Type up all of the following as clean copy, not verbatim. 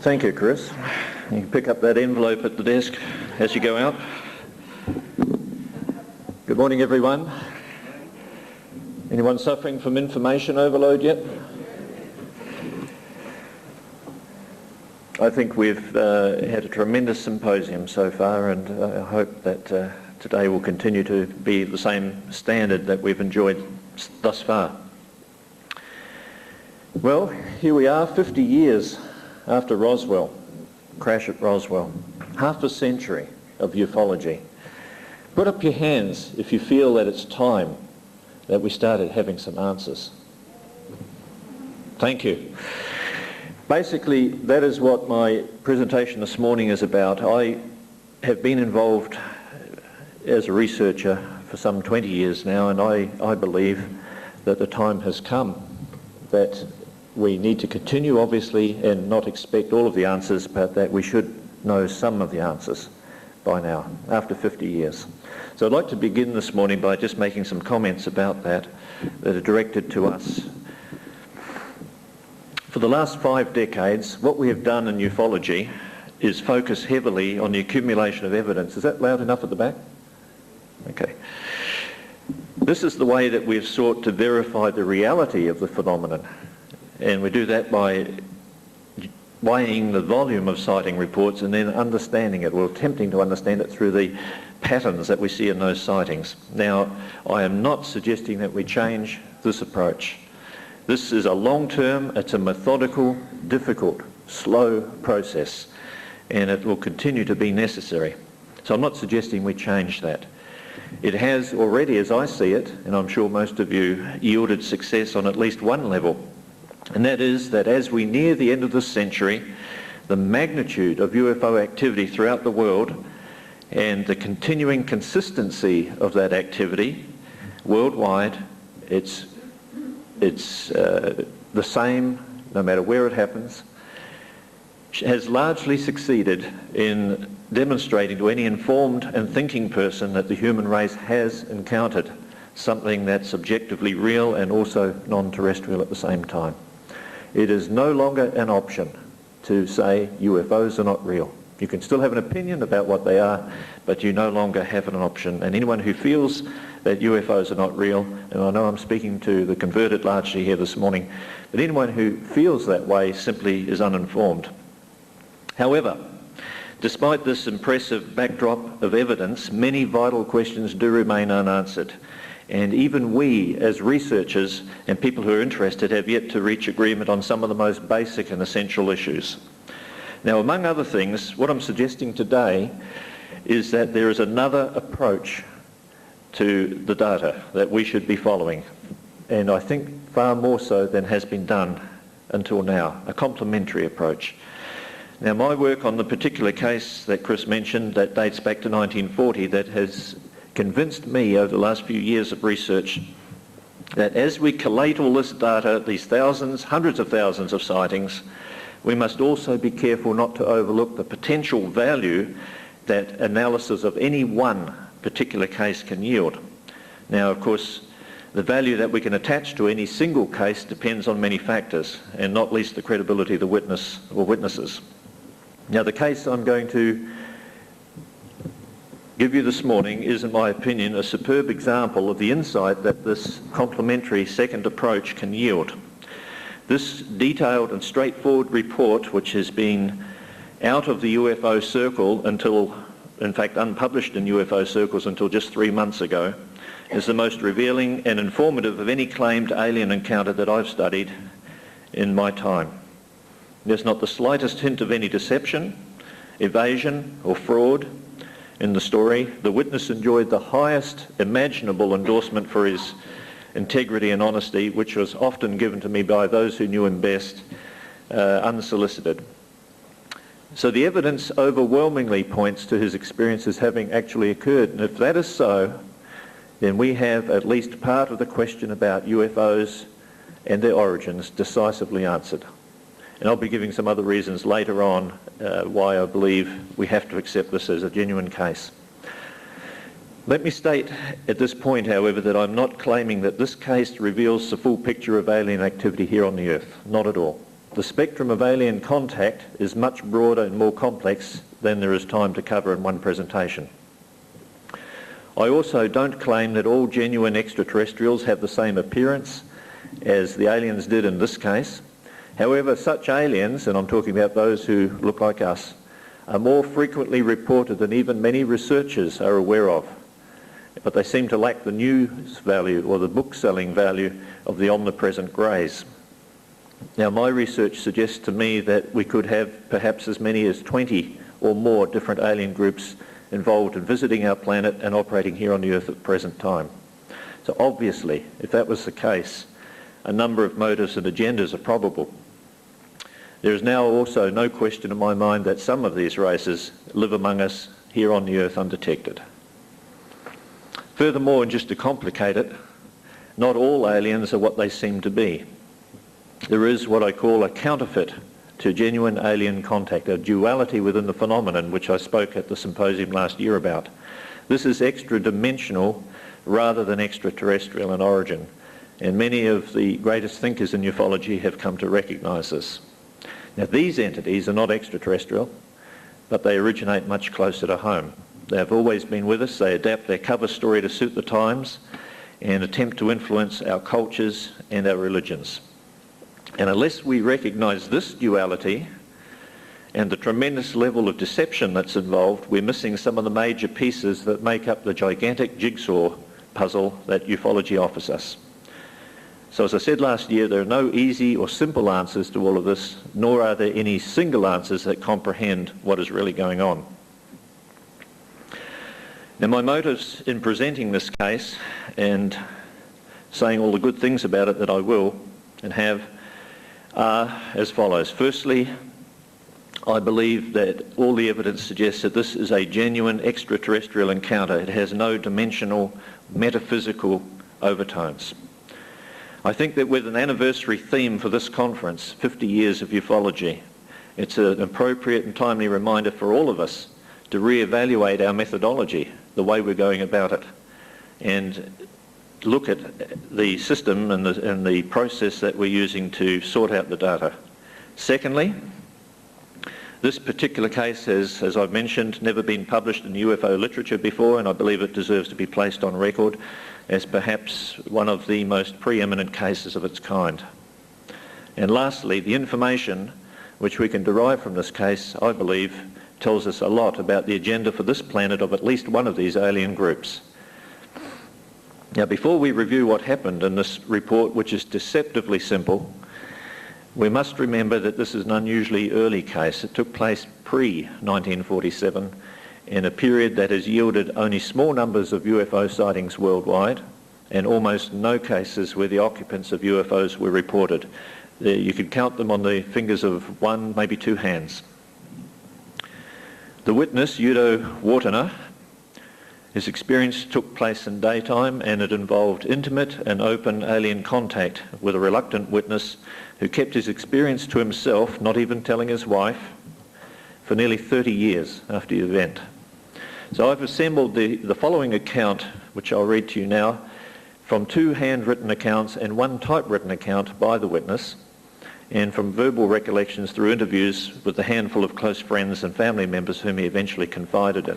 Thank you, Chris. You can pick up that envelope at the desk as you go out. Good morning, everyone. Anyone suffering from information overload yet? I think we've had a tremendous symposium so far, and I hope that today will continue to be the same standard that we've enjoyed thus far. Well, here we are, 50 years after Roswell, crash at Roswell, half a century of ufology. Put up your hands if you feel that it's time that we started having some answers. Thank you. Basically, that is what my presentation this morning is about. I have been involved as a researcher for some 20 years now, and I believe that the time has come that we need to continue, obviously, and not expect all of the answers, but that we should know some of the answers by now, after 50 years. So I'd like to begin this morning by just making some comments about that are directed to us. For the last 5 decades, what we have done in ufology is focus heavily on the accumulation of evidence. Is that loud enough at the back? Okay. This is the way that we've sought to verify the reality of the phenomenon. And we do that by weighing the volume of sighting reports and then understanding it, or attempting to understand it through the patterns that we see in those sightings. Now, I am not suggesting that we change this approach. This is a long-term, it's a methodical, difficult, slow process, and it will continue to be necessary. So I'm not suggesting we change that. It has already, as I see it, and I'm sure most of you, yielded success on at least one level. And that is that as we near the end of this century, the magnitude of UFO activity throughout the world and the continuing consistency of that activity worldwide, it's the same no matter where it happens, has largely succeeded in demonstrating to any informed and thinking person that the human race has encountered something that's objectively real and also non-terrestrial at the same time. It is no longer an option to say UFOs are not real. You can still have an opinion about what they are, but you no longer have an option. And anyone who feels that UFOs are not real, and I know I'm speaking to the converted largely here this morning, but anyone who feels that way simply is uninformed. However, despite this impressive backdrop of evidence, many vital questions do remain unanswered. And even we, as researchers and people who are interested, have yet to reach agreement on some of the most basic and essential issues. Now, among other things, what I'm suggesting today is that there is another approach to the data that we should be following, and I think far more so than has been done until now, a complementary approach. Now, my work on the particular case that Chris mentioned that dates back to 1940, that has convinced me over the last few years of research that as we collate all this data, these thousands, hundreds of thousands of sightings, we must also be careful not to overlook the potential value that analysis of any one particular case can yield. Now, of course, the value that we can attach to any single case depends on many factors, and not least the credibility of the witness or witnesses. Now, the case I'm going to give you this morning is, in my opinion, a superb example of the insight that this complementary second approach can yield. This detailed and straightforward report, which has been out of the UFO circle until, in fact, unpublished in UFO circles until just 3 months ago, is the most revealing and informative of any claimed alien encounter that I've studied in my time. There's not the slightest hint of any deception, evasion, or fraud in the story. The witness enjoyed the highest imaginable endorsement for his integrity and honesty, which was often given to me by those who knew him best, unsolicited. So the evidence overwhelmingly points to his experiences having actually occurred, and if that is so, then we have at least part of the question about UFOs and their origins decisively answered. And I'll be giving some other reasons later on why I believe we have to accept this as a genuine case. Let me state at this point, however, that I'm not claiming that this case reveals the full picture of alien activity here on the Earth. Not at all. The spectrum of alien contact is much broader and more complex than there is time to cover in one presentation. I also don't claim that all genuine extraterrestrials have the same appearance as the aliens did in this case. However, such aliens, and I'm talking about those who look like us, are more frequently reported than even many researchers are aware of. But they seem to lack the news value or the book-selling value of the omnipresent greys. Now, my research suggests to me that we could have perhaps as many as 20 or more different alien groups involved in visiting our planet and operating here on the Earth at the present time. So obviously, if that was the case, a number of motives and agendas are probable. There is now also no question in my mind that some of these races live among us here on the Earth undetected. Furthermore, and just to complicate it, not all aliens are what they seem to be. There is what I call a counterfeit to genuine alien contact, a duality within the phenomenon which I spoke at the symposium last year about. This is extra-dimensional rather than extraterrestrial in origin, and many of the greatest thinkers in ufology have come to recognise this. Now, these entities are not extraterrestrial, but they originate much closer to home. They have always been with us. They adapt their cover story to suit the times and attempt to influence our cultures and our religions. And unless we recognise this duality and the tremendous level of deception that's involved, we're missing some of the major pieces that make up the gigantic jigsaw puzzle that ufology offers us. So as I said last year, there are no easy or simple answers to all of this, nor are there any single answers that comprehend what is really going on. Now, my motives in presenting this case and saying all the good things about it that I will and have are as follows. Firstly, I believe that all the evidence suggests that this is a genuine extraterrestrial encounter. It has no dimensional, metaphysical overtones. I think that with an anniversary theme for this conference, 50 years of ufology, it's an appropriate and timely reminder for all of us to re-evaluate our methodology, the way we're going about it, and look at the system and the process that we're using to sort out the data. Secondly, this particular case has, as I've mentioned, never been published in UFO literature before, and I believe it deserves to be placed on record as perhaps one of the most preeminent cases of its kind. And lastly, the information which we can derive from this case, I believe, tells us a lot about the agenda for this planet of at least one of these alien groups. Now, before we review what happened in this report, which is deceptively simple, we must remember that this is an unusually early case. It took place pre-1947 in a period that has yielded only small numbers of UFO sightings worldwide and almost no cases where the occupants of UFOs were reported. You could count them on the fingers of one, maybe two hands. The witness, Udo Wartener, his experience took place in daytime, and it involved intimate and open alien contact with a reluctant witness who kept his experience to himself, not even telling his wife, for nearly 30 years after the event. So I've assembled the following account, which I'll read to you now, from two handwritten accounts and one typewritten account by the witness, and from verbal recollections through interviews with a handful of close friends and family members whom he eventually confided in.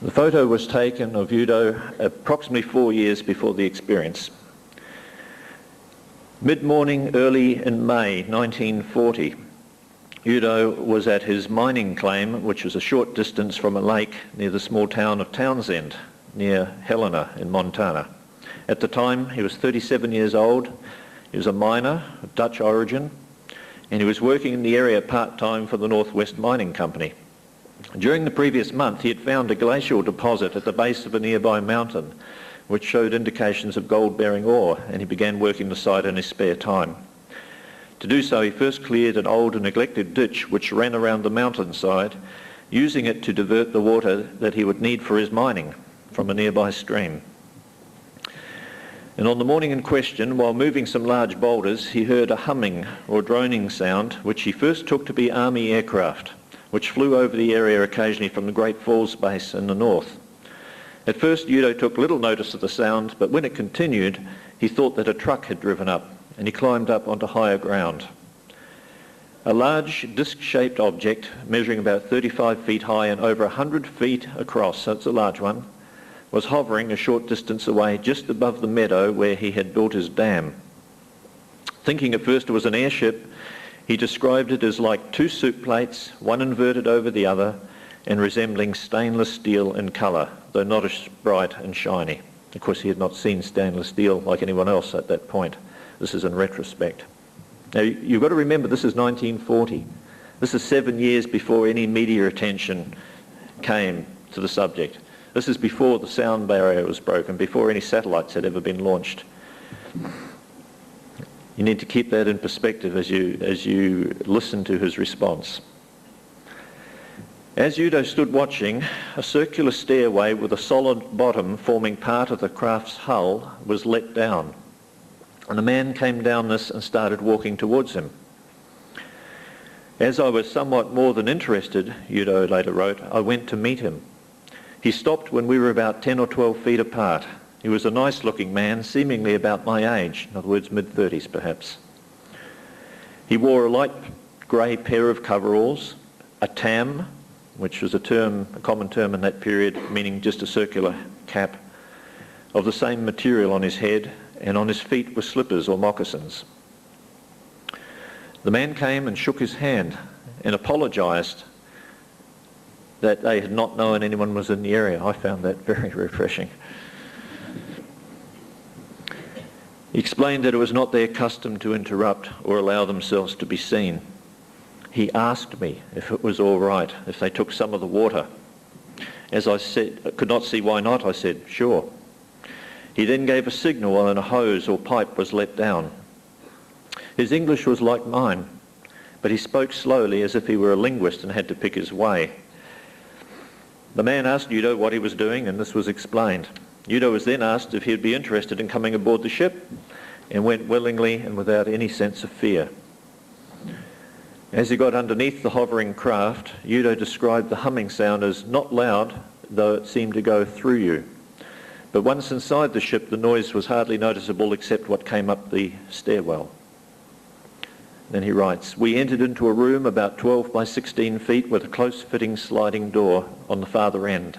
The photo was taken of Udo approximately 4 years before the experience. Mid-morning, early in May 1940, Udo was at his mining claim, which was a short distance from a lake near the small town of Townsend, near Helena in Montana. At the time, he was 37 years old. He was a miner of Dutch origin, and he was working in the area part-time for the Northwest Mining Company. During the previous month, he had found a glacial deposit at the base of a nearby mountain, which showed indications of gold-bearing ore, and he began working the site in his spare time. To do so, he first cleared an old and neglected ditch which ran around the mountainside, using it to divert the water that he would need for his mining from a nearby stream. And on the morning in question, while moving some large boulders, he heard a humming or droning sound, which he first took to be Army aircraft, which flew over the area occasionally from the Great Falls base in the north. At first, Udo took little notice of the sound, but when it continued, he thought that a truck had driven up, and he climbed up onto higher ground. A large disc-shaped object measuring about 35 feet high and over 100 feet across, so it's a large one, was hovering a short distance away just above the meadow where he had built his dam. Thinking at first it was an airship, he described it as like two soup plates, one inverted over the other, and resembling stainless steel in colour, though not as bright and shiny. Of course, he had not seen stainless steel like anyone else at that point. This is in retrospect. Now, you've got to remember, this is 1940. This is 7 years before any media attention came to the subject. This is before the sound barrier was broken, before any satellites had ever been launched. You need to keep that in perspective as you listen to his response. As Udo stood watching, a circular stairway with a solid bottom forming part of the craft's hull was let down, and a man came down this and started walking towards him. As I was somewhat more than interested, Udo later wrote, I went to meet him. He stopped when we were about 10 or 12 feet apart. He was a nice-looking man, seemingly about my age, in other words, mid-30s perhaps. He wore a light grey pair of coveralls, a tam, which was a common term in that period, meaning just a circular cap, of the same material on his head, and on his feet were slippers or moccasins. The man came and shook his hand and apologised that they had not known anyone was in the area. I found that very refreshing. He explained that it was not their custom to interrupt or allow themselves to be seen. He asked me if it was all right if they took some of the water. As I said, I could not see why not, I said, sure. He then gave a signal and a hose or pipe was let down. His English was like mine, but he spoke slowly as if he were a linguist and had to pick his way. The man asked Udo what he was doing, and this was explained. Udo was then asked if he would be interested in coming aboard the ship, and went willingly and without any sense of fear. As he got underneath the hovering craft, Udo described the humming sound as not loud, though it seemed to go through you. But once inside the ship, the noise was hardly noticeable except what came up the stairwell. Then he writes, we entered into a room about 12 by 16 feet with a close-fitting sliding door on the farther end.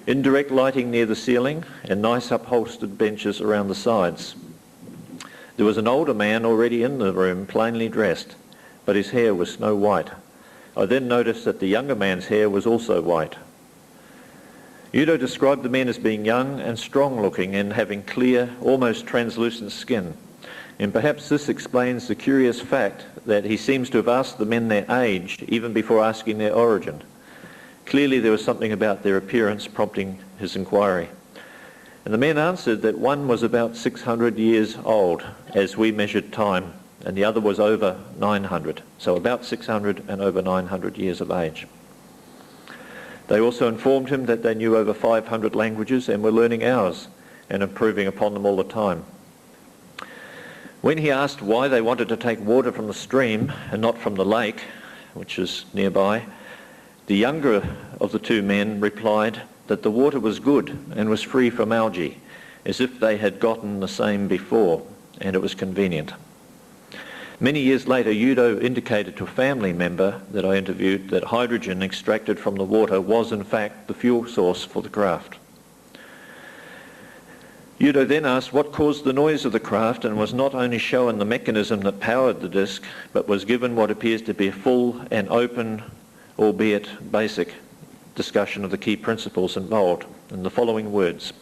Indirect lighting near the ceiling and nice upholstered benches around the sides. There was an older man already in the room, plainly dressed, but his hair was snow white. I then noticed that the younger man's hair was also white. Udo described the men as being young and strong-looking and having clear, almost translucent skin. And perhaps this explains the curious fact that he seems to have asked the men their age even before asking their origin. Clearly there was something about their appearance prompting his inquiry. And the men answered that one was about 600 years old as we measured time, and the other was over 900, so about 600 and over 900 years of age. They also informed him that they knew over 500 languages and were learning ours and improving upon them all the time. When he asked why they wanted to take water from the stream and not from the lake, which is nearby, the younger of the two men replied that the water was good and was free from algae, as if they had gotten the same before, and it was convenient. Many years later, Udo indicated to a family member that I interviewed that hydrogen extracted from the water was in fact the fuel source for the craft. Udo then asked what caused the noise of the craft and was not only shown the mechanism that powered the disc, but was given what appears to be a full and open, albeit basic, discussion of the key principles involved in the following words.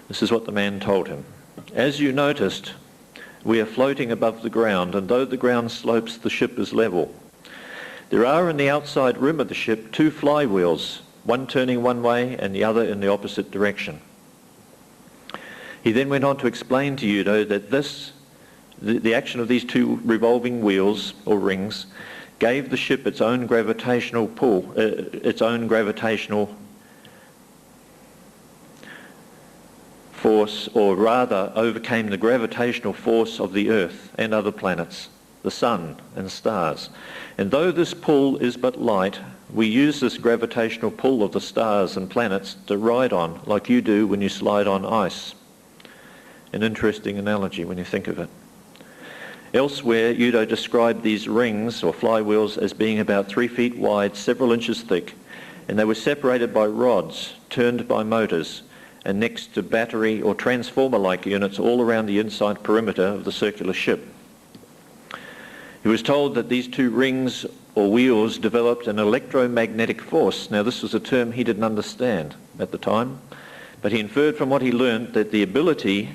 This is what the man told him. As you noticed, we are floating above the ground, and though the ground slopes, the ship is level. There are in the outside rim of the ship two flywheels, one turning one way and the other in the opposite direction. He then went on to explain to Udo that the action of these two revolving wheels or rings gave the ship its own gravitational pull, its own gravitational force, or rather overcame the gravitational force of the Earth and other planets, the Sun and stars. And though this pull is but light, We use this gravitational pull of the stars and planets to ride on, like you do when you slide on ice. An interesting analogy when you think of it. Elsewhere, Udo described these rings or flywheels as being about 3 feet wide, several inches thick, and they were separated by rods turned by motors and next to battery or transformer-like units all around the inside perimeter of the circular ship. He was told that these two rings or wheels developed an electromagnetic force. Now, this was a term he didn't understand at the time, but he inferred from what he learned that the ability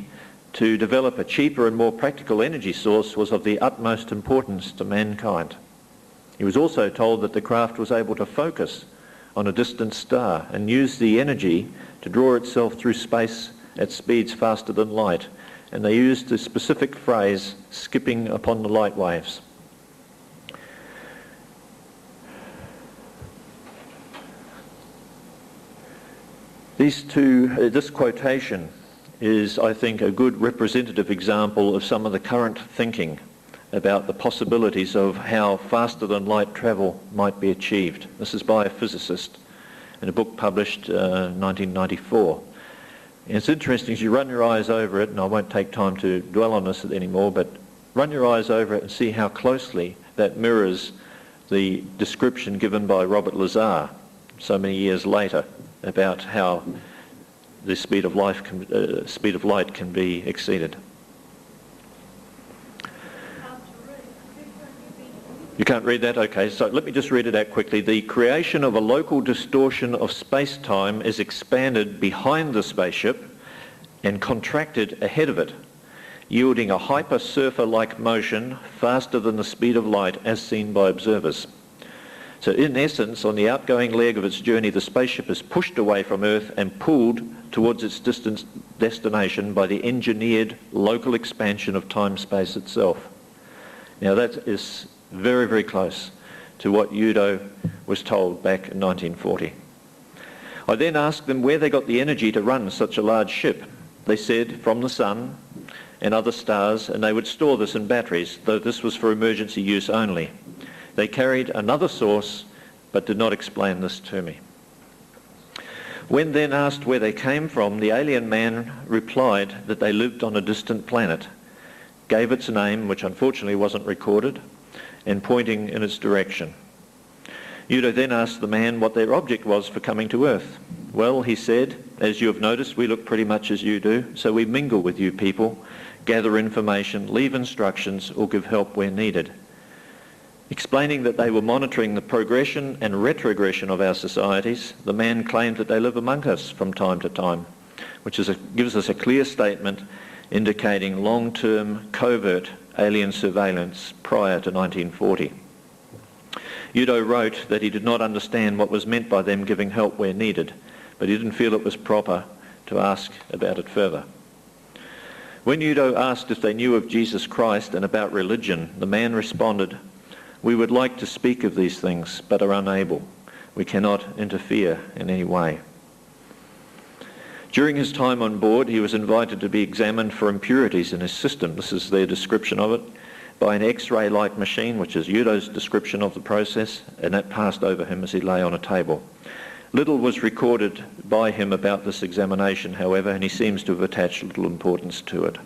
to develop a cheaper and more practical energy source was of the utmost importance to mankind. He was also told that the craft was able to focus on a distant star and use the energy to draw itself through space at speeds faster than light, and they used the specific phrase, skipping upon the light waves. This quotation is, I think, a good representative example of some of the current thinking about the possibilities of how faster than light travel might be achieved. This is by a physicist in a book published in 1994. And it's interesting as you run your eyes over it, and I won't take time to dwell on this anymore, but run your eyes over it and see how closely that mirrors the description given by Robert Lazar so many years later about how the speed of light can be exceeded. You can't read that? Okay, so let me just read it out quickly. The creation of a local distortion of space-time is expanded behind the spaceship and contracted ahead of it, yielding a hyper-surfer-like motion faster than the speed of light as seen by observers. So in essence, on the outgoing leg of its journey, the spaceship is pushed away from Earth and pulled towards its distant destination by the engineered local expansion of time-space itself. Now that is very, very close to what Udo was told back in 1940. I then asked them where they got the energy to run such a large ship. They said from the sun and other stars, and they would store this in batteries, though this was for emergency use only. They carried another source, but did not explain this to me. When then asked where they came from, the alien man replied that they lived on a distant planet, gave its name, which unfortunately wasn't recorded, and pointing in its direction. Udo then asked the man what their object was for coming to Earth. Well, he said, as you have noticed, we look pretty much as you do, so we mingle with you people, gather information, leave instructions, or give help where needed. Explaining that they were monitoring the progression and retrogression of our societies, the man claimed that they live among us from time to time, which gives us a clear statement indicating long-term covert alien surveillance prior to 1940. Udo wrote that he did not understand what was meant by them giving help where needed, but he didn't feel it was proper to ask about it further. When Udo asked if they knew of Jesus Christ and about religion, the man responded, "We would like to speak of these things, but are unable. We cannot interfere in any way." During his time on board, he was invited to be examined for impurities in his system. This is their description of it, by an X-ray-like machine, which is Udo's description of the process, and that passed over him as he lay on a table. Little was recorded by him about this examination, however, and he seems to have attached little importance to it.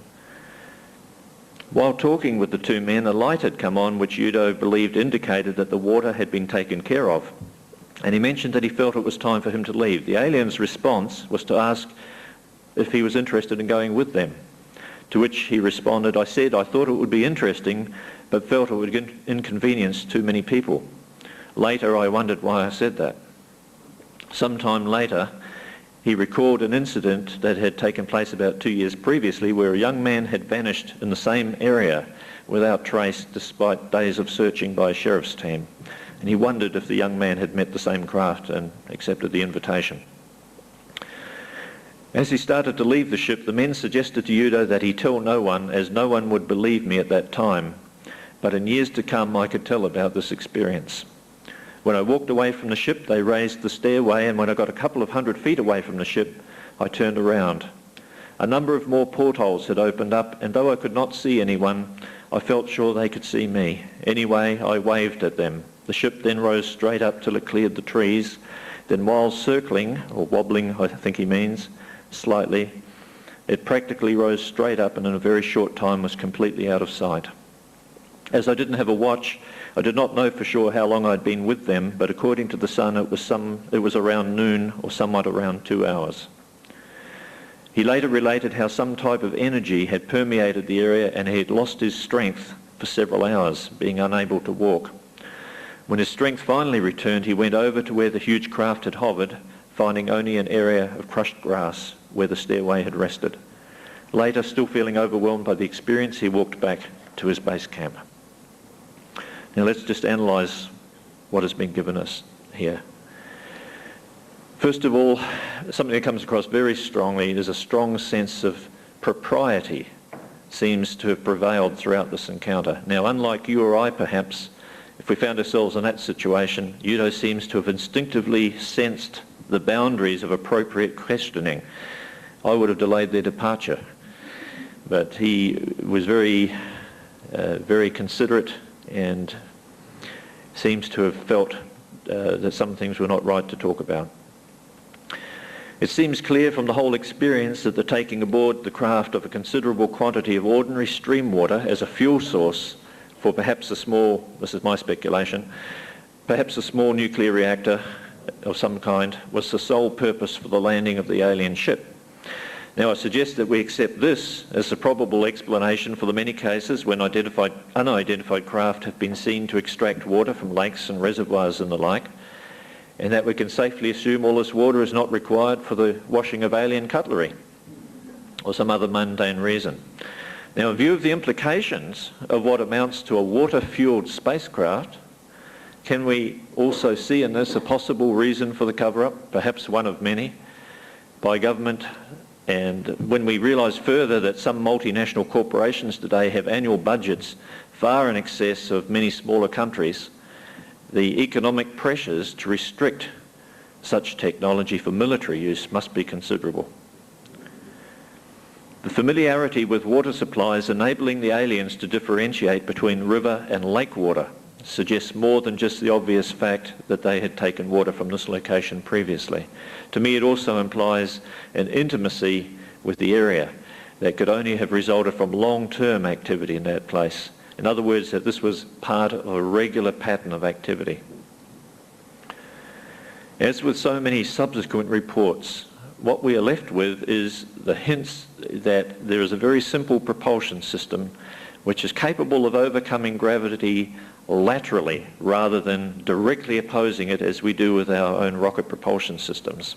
While talking with the two men, a light had come on which Udo believed indicated that the water had been taken care of, and he mentioned that he felt it was time for him to leave. The alien's response was to ask if he was interested in going with them, to which he responded, "I said I thought it would be interesting, but felt it would inconvenience too many people. Later I wondered why I said that." Sometime later, he recalled an incident that had taken place about 2 years previously where a young man had vanished in the same area without trace despite days of searching by a sheriff's team. And he wondered if the young man had met the same craft and accepted the invitation. As he started to leave the ship, the men suggested to Udo that he tell no one, as no one would believe me at that time. But in years to come, I could tell about this experience. When I walked away from the ship, they raised the stairway, and when I got a couple of 100 feet away from the ship, I turned around. A number of more portholes had opened up, and though I could not see anyone, I felt sure they could see me. Anyway, I waved at them, The ship then rose straight up till it cleared the trees. Then while circling, or wobbling I think he means, slightly, it practically rose straight up and in a very short time was completely out of sight. As I didn't have a watch, I did not know for sure how long I'd been with them, but according to the sun it was around noon or somewhat around 2 hours. He later related how some type of energy had permeated the area and he had lost his strength for several hours, being unable to walk. When his strength finally returned, he went over to where the huge craft had hovered, finding only an area of crushed grass where the stairway had rested. Later, still feeling overwhelmed by the experience, he walked back to his base camp. Now let's just analyse what has been given us here. First of all, something that comes across very strongly is a strong sense of propriety seems to have prevailed throughout this encounter. Now, unlike you or I perhaps, if we found ourselves in that situation, Udo seems to have instinctively sensed the boundaries of appropriate questioning. I would have delayed their departure, but he was very considerate and seems to have felt that some things were not right to talk about. It seems clear from the whole experience that the taking aboard the craft of a considerable quantity of ordinary stream water as a fuel source for perhaps a small, this is my speculation, perhaps a small nuclear reactor of some kind was the sole purpose for the landing of the alien ship. Now I suggest that we accept this as the probable explanation for the many cases when unidentified craft have been seen to extract water from lakes and reservoirs and the like, and that we can safely assume all this water is not required for the washing of alien cutlery or some other mundane reason. Now, in view of the implications of what amounts to a water-fueled spacecraft, can we also see in this a possible reason for the cover-up, perhaps one of many, by government? And when we realise further that some multinational corporations today have annual budgets far in excess of many smaller countries, the economic pressures to restrict such technology for military use must be considerable. The familiarity with water supplies enabling the aliens to differentiate between river and lake water suggests more than just the obvious fact that they had taken water from this location previously. To me, it also implies an intimacy with the area that could only have resulted from long-term activity in that place. In other words, that this was part of a regular pattern of activity. As with so many subsequent reports, what we are left with is the hints that there is a very simple propulsion system which is capable of overcoming gravity laterally rather than directly opposing it as we do with our own rocket propulsion systems.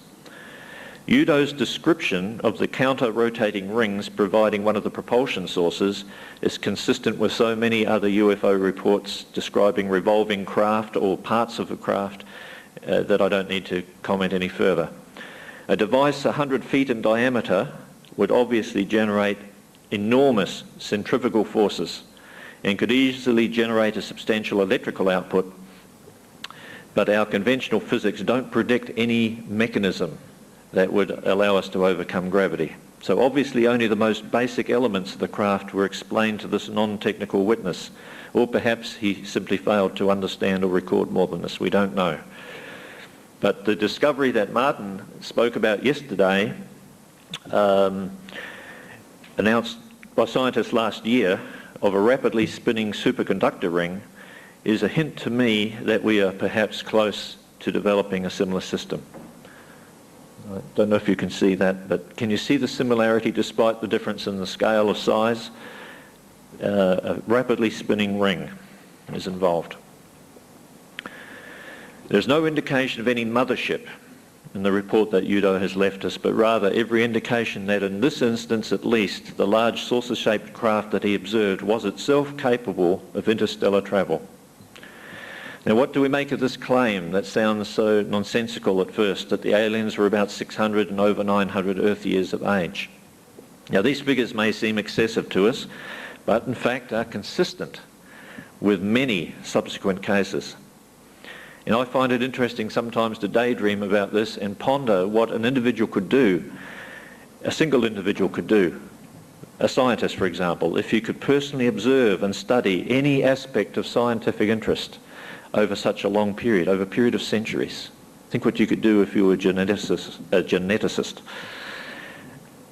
Udo's description of the counter-rotating rings providing one of the propulsion sources is consistent with so many other UFO reports describing revolving craft or parts of a craft that I don't need to comment any further. A device 100 feet in diameter would obviously generate enormous centrifugal forces and could easily generate a substantial electrical output, but our conventional physics don't predict any mechanism that would allow us to overcome gravity. So obviously only the most basic elements of the craft were explained to this non-technical witness, or perhaps he simply failed to understand or record more than this, we don't know. But the discovery that Martin spoke about yesterday, announced by scientists last year, of a rapidly spinning superconductor ring, is a hint to me that we are perhaps close to developing a similar system. I don't know if you can see that, but can you see the similarity despite the difference in the scale of size? A rapidly spinning ring is involved. There's no indication of any mothership in the report that Udo has left us, but rather every indication that in this instance at least, the large saucer-shaped craft that he observed was itself capable of interstellar travel. Now, what do we make of this claim that sounds so nonsensical at first, that the aliens were about 600 and over 900 Earth years of age? Now, these figures may seem excessive to us, but in fact are consistent with many subsequent cases. And I find it interesting sometimes to daydream about this and ponder what an individual could do, a single individual could do, a scientist, for example, if he could personally observe and study any aspect of scientific interest over such a long period, over a period of centuries. Think what you could do if you were a geneticist.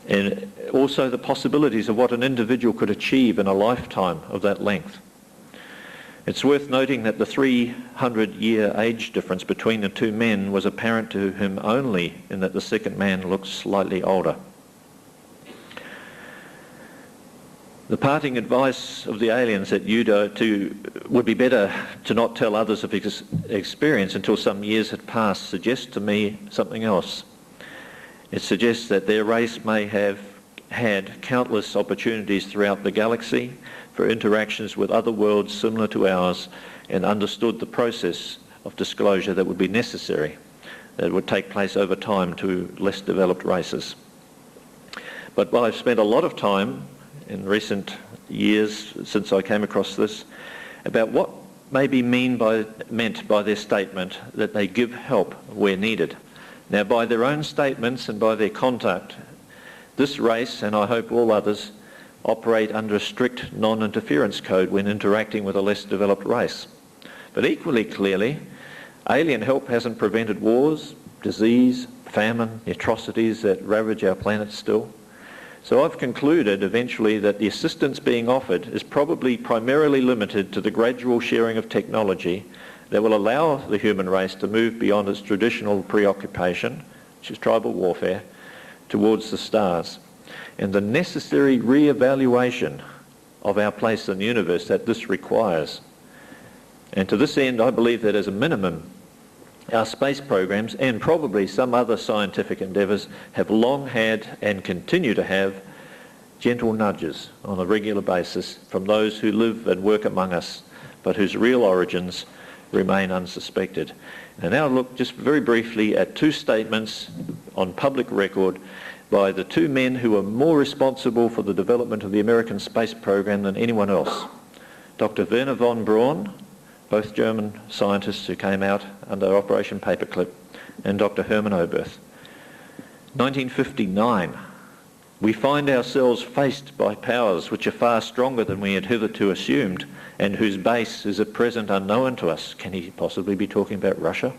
And also the possibilities of what an individual could achieve in a lifetime of that length. It's worth noting that the 300-year age difference between the two men was apparent to him only in that the second man looked slightly older. The parting advice of the aliens that would be better to not tell others of his experience until some years had passed suggests to me something else. It suggests that their race may have had countless opportunities throughout the galaxy for interactions with other worlds similar to ours, and understood the process of disclosure that would be necessary, that would take place over time to less developed races. But I've spent a lot of time in recent years since I came across this about what may be meant by their statement that they give help where needed. Now, by their own statements and by their conduct, this race, and I hope all others, operate under a strict non-interference code when interacting with a less developed race. But equally clearly, alien help hasn't prevented wars, disease, famine, atrocities that ravage our planet still. So I've concluded eventually that the assistance being offered is probably primarily limited to the gradual sharing of technology that will allow the human race to move beyond its traditional preoccupation, which is tribal warfare, towards the stars, and the necessary re-evaluation of our place in the universe that this requires. And to this end, I believe that as a minimum, our space programs and probably some other scientific endeavours have long had and continue to have gentle nudges on a regular basis from those who live and work among us, but whose real origins remain unsuspected. And now look just very briefly at two statements on public record by the two men who were more responsible for the development of the American space program than anyone else. Dr. Wernher von Braun, both German scientists who came out under Operation Paperclip, and Dr. Hermann Oberth. 1959, we find ourselves faced by powers which are far stronger than we had hitherto assumed, and whose base is at present unknown to us. Can he possibly be talking about Russia?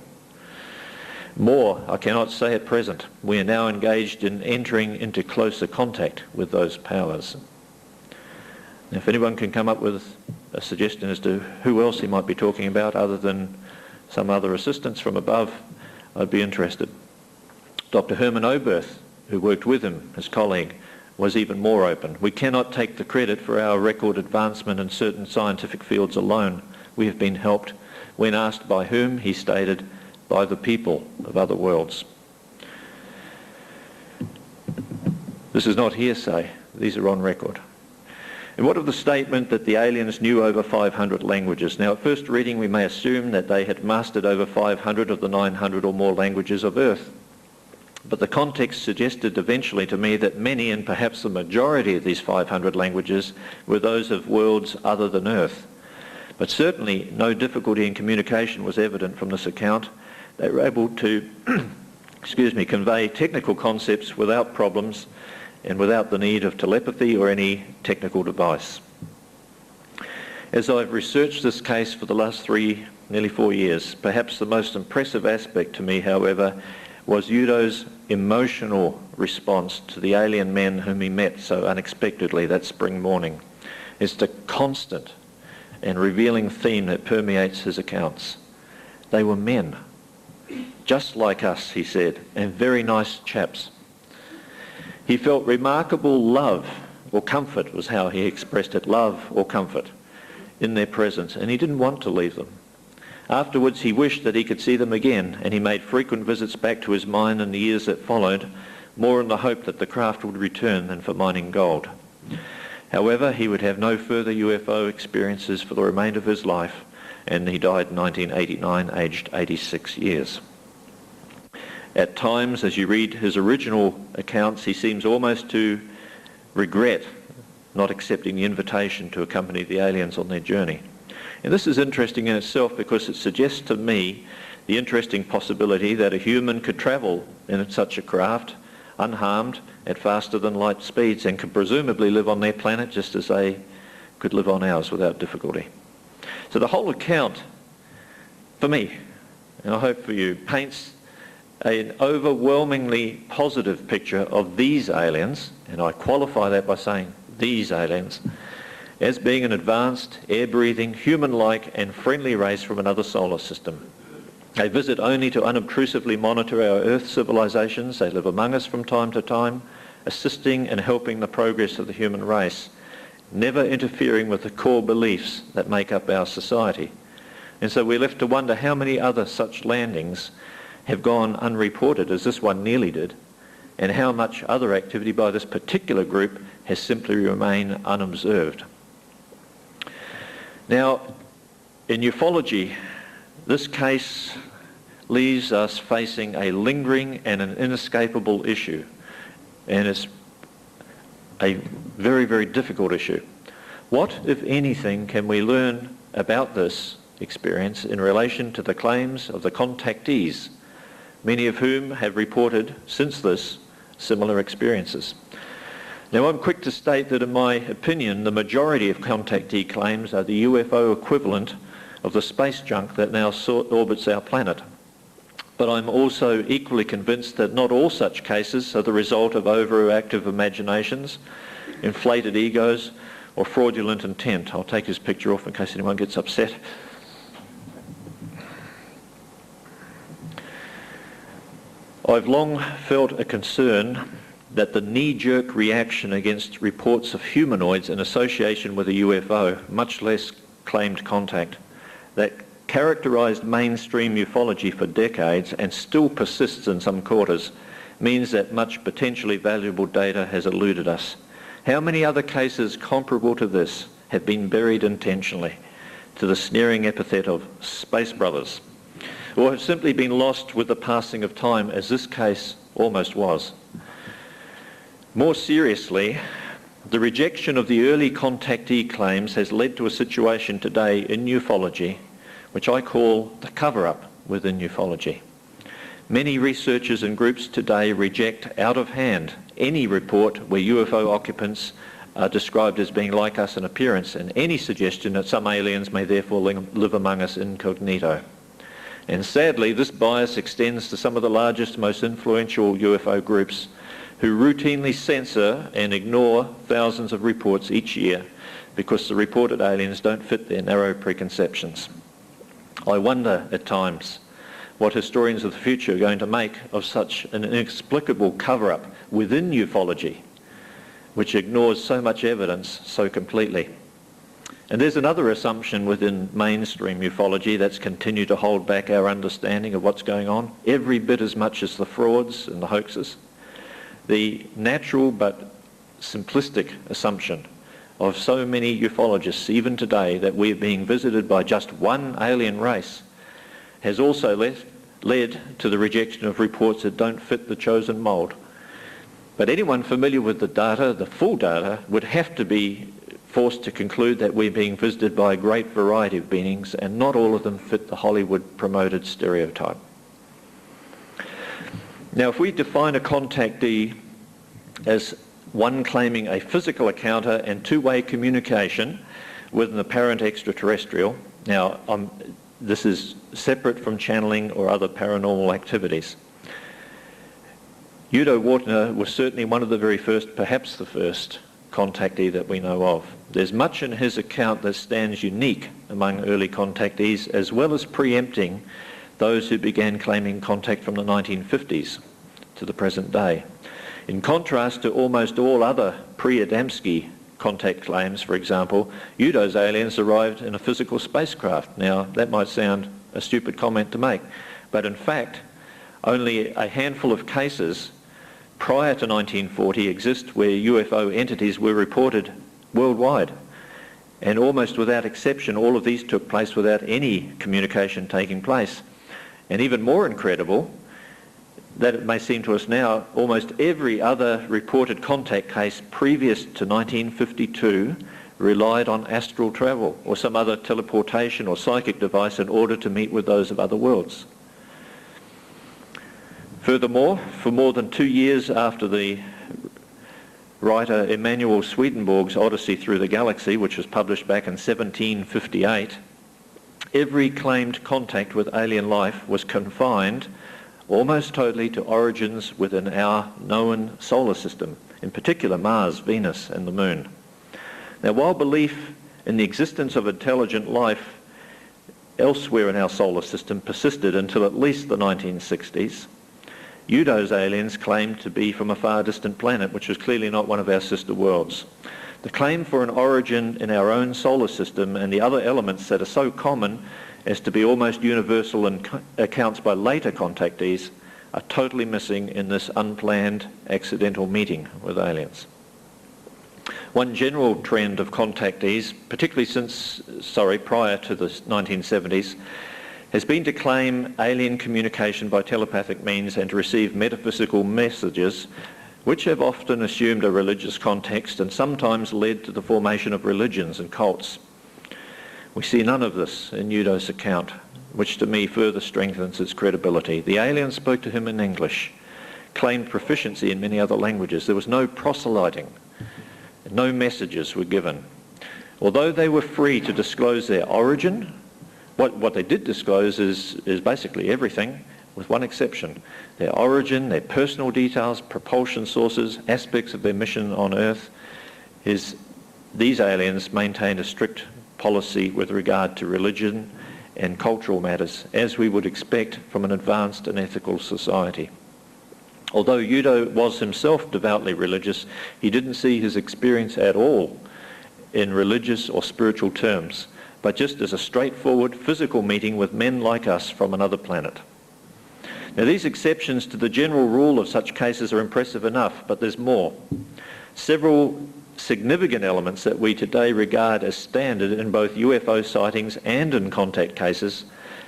More, I cannot say at present. We are now engaged in entering into closer contact with those powers. Now, if anyone can come up with a suggestion as to who else he might be talking about other than some other assistance from above, I'd be interested. Dr. Hermann Oberth, who worked with him, his colleague, was even more open. We cannot take the credit for our record advancement in certain scientific fields alone. We have been helped. When asked by whom, he stated, by the people of other worlds. This is not hearsay. These are on record. And what of the statement that the aliens knew over 500 languages? Now, at first reading, we may assume that they had mastered over 500 of the 900 or more languages of Earth. But the context suggested eventually to me that many, and perhaps the majority of these 500 languages, were those of worlds other than Earth. But certainly no difficulty in communication was evident from this account. They were able to convey technical concepts without problems and without the need of telepathy or any technical device. As I've researched this case for the last nearly 4 years, perhaps the most impressive aspect to me, however, was Udo's emotional response to the alien men whom he met so unexpectedly that spring morning. It's the constant and revealing theme that permeates his accounts. They were men, just like us, he said, and very nice chaps. He felt remarkable love, or comfort was how he expressed it, love or comfort, in their presence, and he didn't want to leave them. Afterwards, he wished that he could see them again, and he made frequent visits back to his mine in the years that followed, more in the hope that the craft would return than for mining gold. However, he would have no further UFO experiences for the remainder of his life, and he died in 1989, aged 86 years. At times, as you read his original accounts, he seems almost to regret not accepting the invitation to accompany the aliens on their journey. And this is interesting in itself because it suggests to me the interesting possibility that a human could travel in such a craft unharmed at faster than light speeds and could presumably live on their planet just as they could live on ours without difficulty. So the whole account for me, and I hope for you, paints an overwhelmingly positive picture of these aliens, and I qualify that by saying these aliens, as being an advanced, air-breathing, human-like and friendly race from another solar system. They visit only to unobtrusively monitor our Earth civilizations. They live among us from time to time, assisting and helping the progress of the human race, never interfering with the core beliefs that make up our society. And so we're left to wonder how many other such landings have gone unreported, as this one nearly did, and how much other activity by this particular group has simply remained unobserved. Now, in ufology, this case leaves us facing a lingering and an inescapable issue, and it's a very, very difficult issue. What, if anything, can we learn about this experience in relation to the claims of the contactees, many of whom have reported since this similar experiences? Now, I'm quick to state that in my opinion, the majority of contactee claims are the UFO equivalent of the space junk that now orbits our planet. But I'm also equally convinced that not all such cases are the result of overactive imaginations, inflated egos, or fraudulent intent. I'll take his picture off in case anyone gets upset. I've long felt a concern that the knee-jerk reaction against reports of humanoids in association with a UFO, much less claimed contact, that characterised mainstream ufology for decades and still persists in some quarters, means that much potentially valuable data has eluded us. How many other cases comparable to this have been buried intentionally to the sneering epithet of Space Brothers, or have simply been lost with the passing of time, as this case almost was? More seriously, the rejection of the early contactee claims has led to a situation today in ufology which I call the cover-up within ufology. Many researchers and groups today reject out of hand any report where UFO occupants are described as being like us in appearance, and any suggestion that some aliens may therefore live among us incognito. And sadly, this bias extends to some of the largest, most influential UFO groups, who routinely censor and ignore thousands of reports each year because the reported aliens don't fit their narrow preconceptions. I wonder at times what historians of the future are going to make of such an inexplicable cover-up within ufology, which ignores so much evidence so completely. And there's another assumption within mainstream ufology that's continued to hold back our understanding of what's going on, every bit as much as the frauds and the hoaxes. The natural but simplistic assumption of so many ufologists, even today, that we're being visited by just one alien race has also led to the rejection of reports that don't fit the chosen mould. But anyone familiar with the data, the full data, would have to be forced to conclude that we're being visited by a great variety of beings, and not all of them fit the Hollywood-promoted stereotype. Now, if we define a contactee as one claiming a physical encounter and two-way communication with an apparent extraterrestrial, now this is separate from channeling or other paranormal activities. Udo Wartner was certainly one of the very first, perhaps the first, contactee that we know of. There's much in his account that stands unique among early contactees, as well as preempting those who began claiming contact from the 1950s to the present day. In contrast to almost all other pre-Adamski contact claims, for example, Udo's aliens arrived in a physical spacecraft. Now, that might sound a stupid comment to make, but in fact, only a handful of cases prior to 1940 exist where UFO entities were reported worldwide. And almost without exception, all of these took place without any communication taking place. And even more incredible, that it may seem to us now, almost every other reported contact case previous to 1952 relied on astral travel or some other teleportation or psychic device in order to meet with those of other worlds. Furthermore, for more than 2 years after the writer Emanuel Swedenborg's Odyssey Through the Galaxy, which was published back in 1758, every claimed contact with alien life was confined almost totally to origins within our known solar system, in particular Mars, Venus and the Moon. Now, while belief in the existence of intelligent life elsewhere in our solar system persisted until at least the 1960s, Udo's aliens claimed to be from a far distant planet, which was clearly not one of our sister worlds. The claim for an origin in our own solar system and the other elements that are so common as to be almost universal in accounts by later contactees are totally missing in this unplanned accidental meeting with aliens. One general trend of contactees, particularly prior to the 1970s, has been to claim alien communication by telepathic means and to receive metaphysical messages which have often assumed a religious context and sometimes led to the formation of religions and cults. We see none of this in Udo's account, which to me further strengthens its credibility. The alien spoke to him in English, claimed proficiency in many other languages. There was no proselyting. No messages were given. Although they were free to disclose their origin, what they did disclose is basically everything, with one exception. Their origin, their personal details, propulsion sources, aspects of their mission on Earth. These aliens maintained a strict policy with regard to religion and cultural matters, as we would expect from an advanced and ethical society. Although Udo was himself devoutly religious, he didn't see his experience at all in religious or spiritual terms, but just as a straightforward physical meeting with men like us from another planet. Now, these exceptions to the general rule of such cases are impressive enough, but there's more. Several significant elements that we today regard as standard in both UFO sightings and in contact cases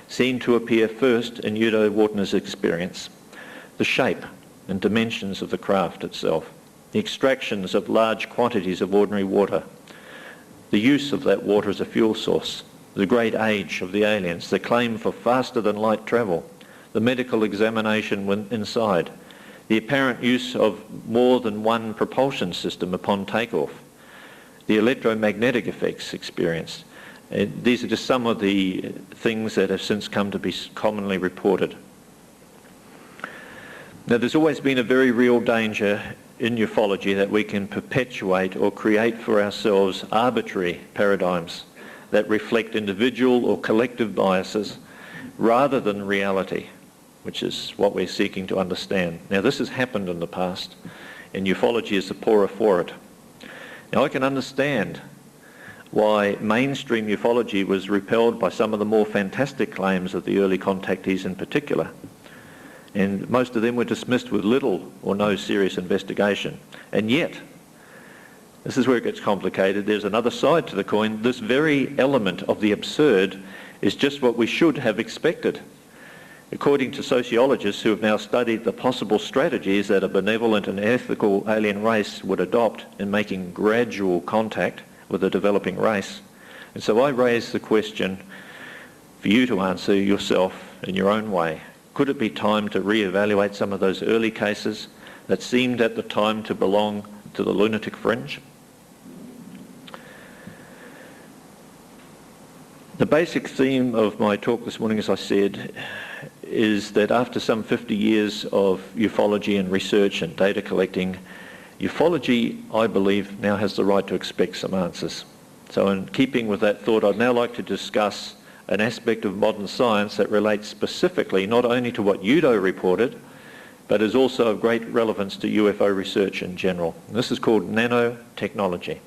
seem to appear first in Udo Wartner's experience. The shape and dimensions of the craft itself, the extractions of large quantities of ordinary water, the use of that water as a fuel source, the great age of the aliens, the claim for faster than light travel, the medical examination when inside, the apparent use of more than one propulsion system upon takeoff, the electromagnetic effects experienced. These are just some of the things that have since come to be commonly reported. Now, there's always been a very real danger in ufology that we can perpetuate or create for ourselves arbitrary paradigms that reflect individual or collective biases rather than reality, which is what we're seeking to understand. Now, this has happened in the past, and ufology is the poorer for it. Now, I can understand why mainstream ufology was repelled by some of the more fantastic claims of the early contactees in particular, and most of them were dismissed with little or no serious investigation. And yet, this is where it gets complicated, there's another side to the coin. This very element of the absurd is just what we should have expected. According to sociologists who have now studied the possible strategies that a benevolent and ethical alien race would adopt in making gradual contact with a developing race. And so I raise the question for you to answer yourself in your own way. Could it be time to re-evaluate some of those early cases that seemed at the time to belong to the lunatic fringe? The basic theme of my talk this morning, as I said, is that after some 50 years of ufology and research and data collecting, ufology, I believe, now has the right to expect some answers. So in keeping with that thought, I'd now like to discuss an aspect of modern science that relates specifically not only to what Udo reported, but is also of great relevance to UFO research in general. And this is called nanotechnology.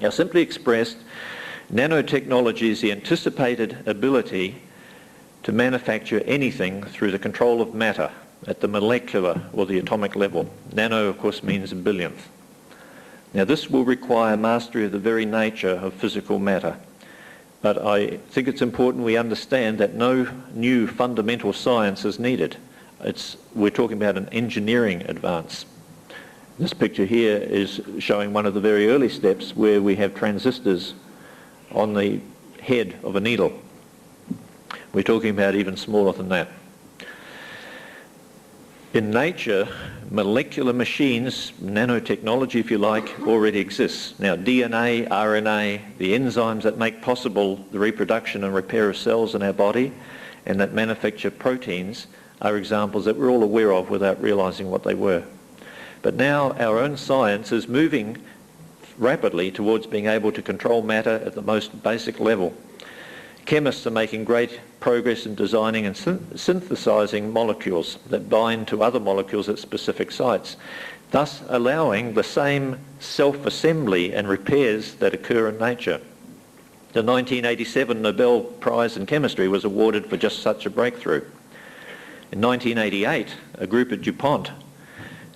Now, simply expressed, nanotechnology is the anticipated ability to manufacture anything through the control of matter at the molecular or the atomic level. Nano, of course, means a billionth. Now, this will require mastery of the very nature of physical matter. But I think it's important we understand that no new fundamental science is needed. We're talking about an engineering advance. This picture here is showing one of the very early steps where we have transistors on the head of a needle. We're talking about even smaller than that. In nature, molecular machines, nanotechnology if you like, already exists. Now DNA, RNA, the enzymes that make possible the reproduction and repair of cells in our body and that manufacture proteins are examples that we're all aware of without realising what they were. But now our own science is moving rapidly towards being able to control matter at the most basic level. Chemists are making great progress in designing and synthesizing molecules that bind to other molecules at specific sites, thus allowing the same self-assembly and repairs that occur in nature. The 1987 Nobel Prize in Chemistry was awarded for just such a breakthrough. In 1988, a group at DuPont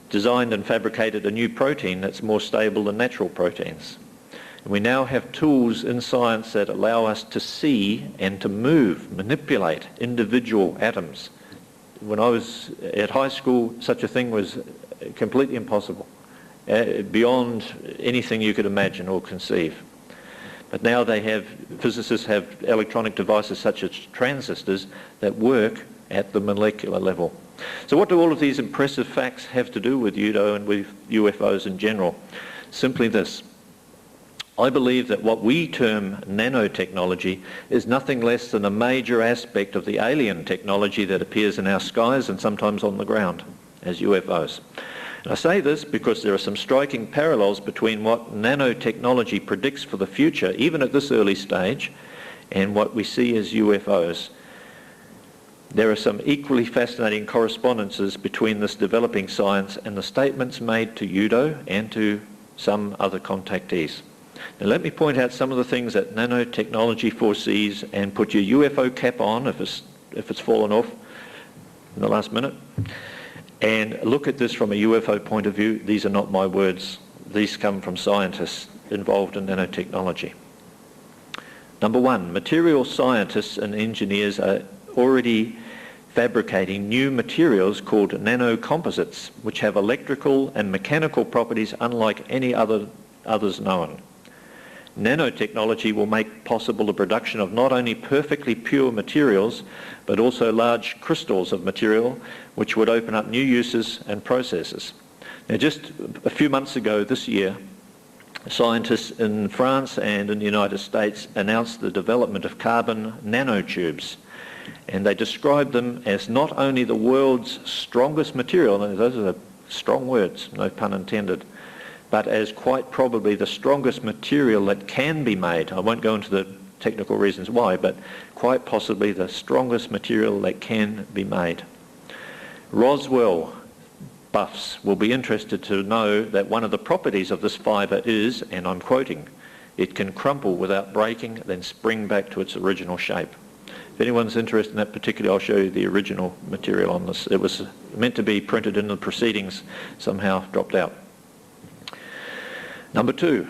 designed and fabricated a new protein that's more stable than natural proteins. And we now have tools in science that allow us to see and to move, manipulate individual atoms. When I was at high school, such a thing was completely impossible, beyond anything you could imagine or conceive. But now physicists have electronic devices such as transistors that work at the molecular level. So what do all of these impressive facts have to do with UDO and with UFOs in general? Simply this. I believe that what we term nanotechnology is nothing less than a major aspect of the alien technology that appears in our skies and sometimes on the ground as UFOs. And I say this because there are some striking parallels between what nanotechnology predicts for the future, even at this early stage, and what we see as UFOs. There are some equally fascinating correspondences between this developing science and the statements made to UDO and to some other contactees. Now let me point out some of the things that nanotechnology foresees and put your UFO cap on if it's fallen off in the last minute, and look at this from a UFO point of view. These are not my words. These come from scientists involved in nanotechnology. Number one, material scientists and engineers are already fabricating new materials called nanocomposites, which have electrical and mechanical properties unlike any others known. Nanotechnology will make possible the production of not only perfectly pure materials, but also large crystals of material, which would open up new uses and processes. Now, just a few months ago this year, scientists in France and in the United States announced the development of carbon nanotubes. And they described them as not only the world's strongest material, and those are strong words, no pun intended, but as quite probably the strongest material that can be made. I won't go into the technical reasons why, but quite possibly the strongest material that can be made. Roswell buffs will be interested to know that one of the properties of this fibre is, and I'm quoting, it can crumple without breaking, then spring back to its original shape. If anyone's interested in that particularly, I'll show you the original material on this. It was meant to be printed in the proceedings, somehow dropped out. Number two,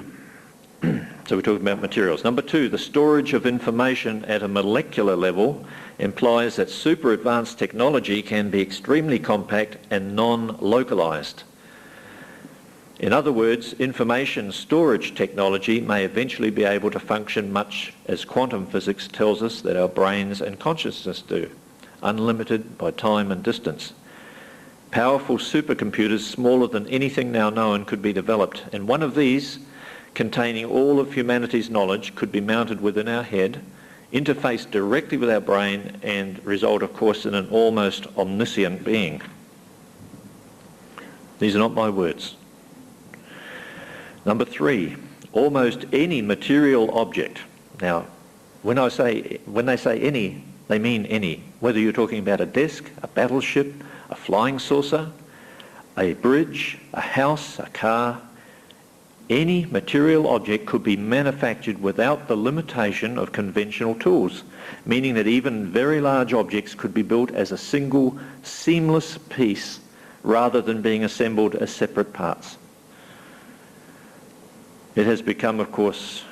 so we're talking about materials. Number two, the storage of information at a molecular level implies that super advanced technology can be extremely compact and non-localized. In other words, information storage technology may eventually be able to function much as quantum physics tells us that our brains and consciousness do, unlimited by time and distance. Powerful supercomputers smaller than anything now known could be developed, and one of these, containing all of humanity's knowledge, could be mounted within our head, interface directly with our brain, and result, of course, in an almost omniscient being. These are not my words. Number three, almost any material object. Now, when they say any, they mean any. Whether you're talking about a desk, a battleship, a flying saucer, a bridge, a house, a car, any material object could be manufactured without the limitation of conventional tools, meaning that even very large objects could be built as a single seamless piece rather than being assembled as separate parts. It has become, of course,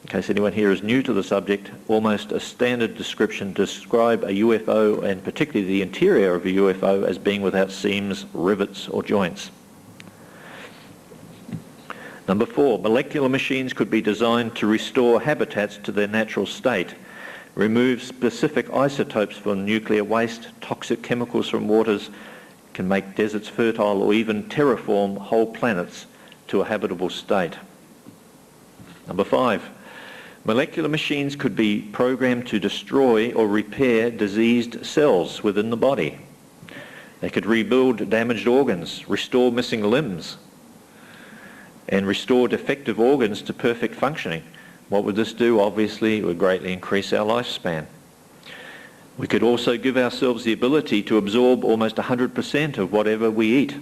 in case anyone here is new to the subject, almost a standard description to describe a UFO, and particularly the interior of a UFO, as being without seams, rivets or joints. Number four, molecular machines could be designed to restore habitats to their natural state, remove specific isotopes from nuclear waste, toxic chemicals from waters, can make deserts fertile or even terraform whole planets to a habitable state. Number 5, molecular machines could be programmed to destroy or repair diseased cells within the body. They could rebuild damaged organs, restore missing limbs, and restore defective organs to perfect functioning. What would this do? Obviously, it would greatly increase our lifespan. We could also give ourselves the ability to absorb almost 100% of whatever we eat,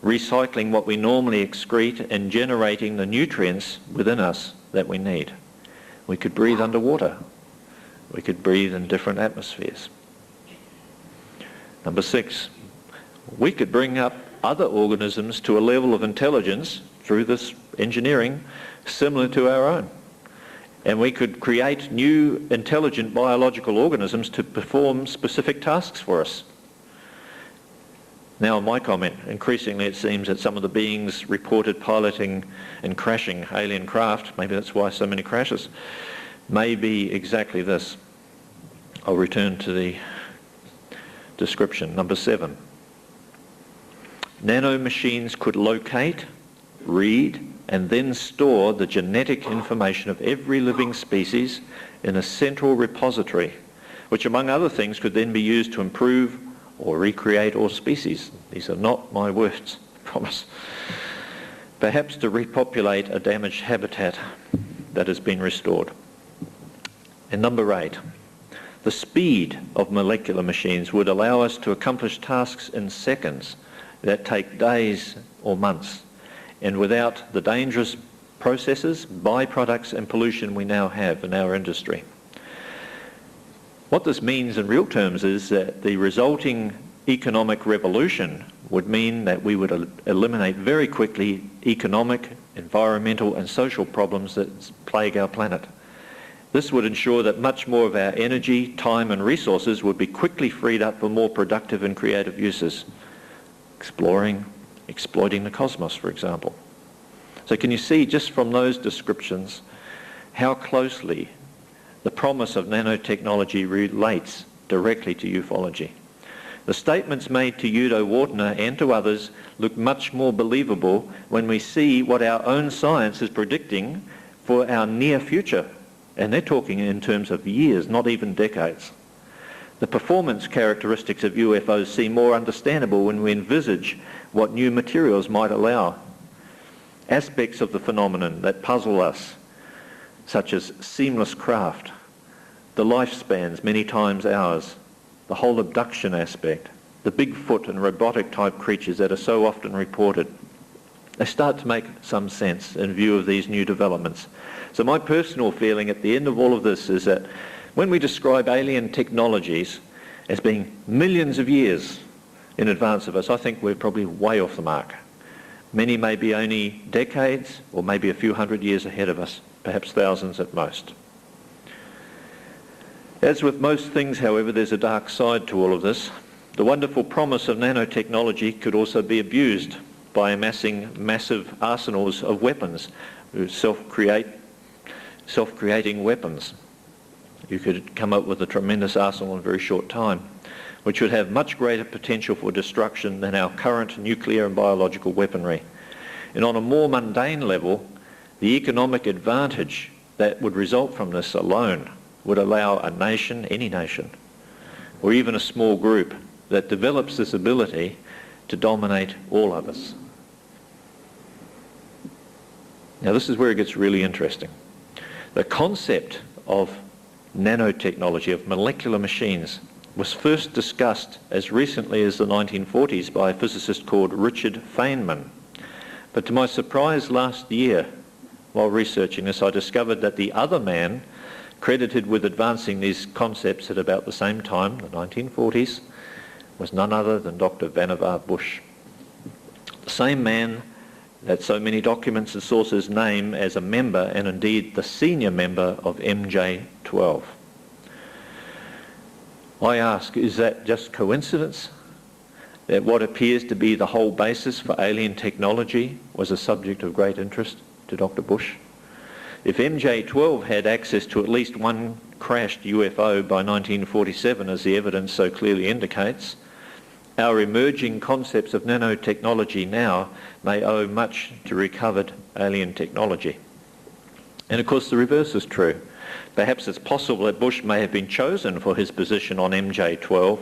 recycling what we normally excrete and generating the nutrients within us that we need. We could breathe underwater. We could breathe in different atmospheres. Number 6, we could bring up other organisms to a level of intelligence through this engineering similar to our own. And we could create new intelligent biological organisms to perform specific tasks for us. Now, my comment, increasingly it seems that some of the beings reported piloting and crashing alien craft, maybe that's why so many crashes, may be exactly this. I'll return to the description. Number 7. Nanomachines could locate, read, and then store the genetic information of every living species in a central repository, which among other things could then be used to improve or recreate all species. These are not my words, I promise. Perhaps to repopulate a damaged habitat that has been restored. And number 8, the speed of molecular machines would allow us to accomplish tasks in seconds that take days or months, and without the dangerous processes, byproducts and pollution we now have in our industry. What this means in real terms is that the resulting economic revolution would mean that we would eliminate very quickly economic, environmental and social problems that plague our planet. This would ensure that much more of our energy, time and resources would be quickly freed up for more productive and creative uses. Exploring, exploiting the cosmos, for example. So can you see just from those descriptions how closely the promise of nanotechnology relates directly to ufology? The statements made to Udo Wartner and to others look much more believable when we see what our own science is predicting for our near future. And they're talking in terms of years, not even decades. The performance characteristics of UFOs seem more understandable when we envisage what new materials might allow. Aspects of the phenomenon that puzzle us, such as seamless craft, the lifespans many times ours, the whole abduction aspect, the Bigfoot and robotic type creatures that are so often reported. They start to make some sense in view of these new developments. So my personal feeling at the end of all of this is that when we describe alien technologies as being millions of years in advance of us, I think we're probably way off the mark. Many may be only decades or maybe a few hundred years ahead of us, perhaps thousands at most. As with most things, however, there's a dark side to all of this. The wonderful promise of nanotechnology could also be abused by amassing massive arsenals of weapons, self-creating weapons. You could come up with a tremendous arsenal in a very short time, which would have much greater potential for destruction than our current nuclear and biological weaponry. And on a more mundane level, the economic advantage that would result from this alone would allow a nation, any nation, or even a small group that develops this ability to dominate all others. Now this is where it gets really interesting. The concept of nanotechnology, of molecular machines, was first discussed as recently as the 1940s by a physicist called Richard Feynman. But to my surprise last year, while researching this, I discovered that the other man credited with advancing these concepts at about the same time, the 1940s, was none other than Dr. Vannevar Bush. The same man that so many documents and sources name as a member, and indeed the senior member, of MJ12. I ask, is that just coincidence that what appears to be the whole basis for alien technology was a subject of great interest to Dr. Bush? If MJ12 had access to at least one crashed UFO by 1947, as the evidence so clearly indicates, Our emerging concepts of nanotechnology now may owe much to recovered alien technology. And of course the reverse is true. Perhaps it's possible that Bush may have been chosen for his position on MJ12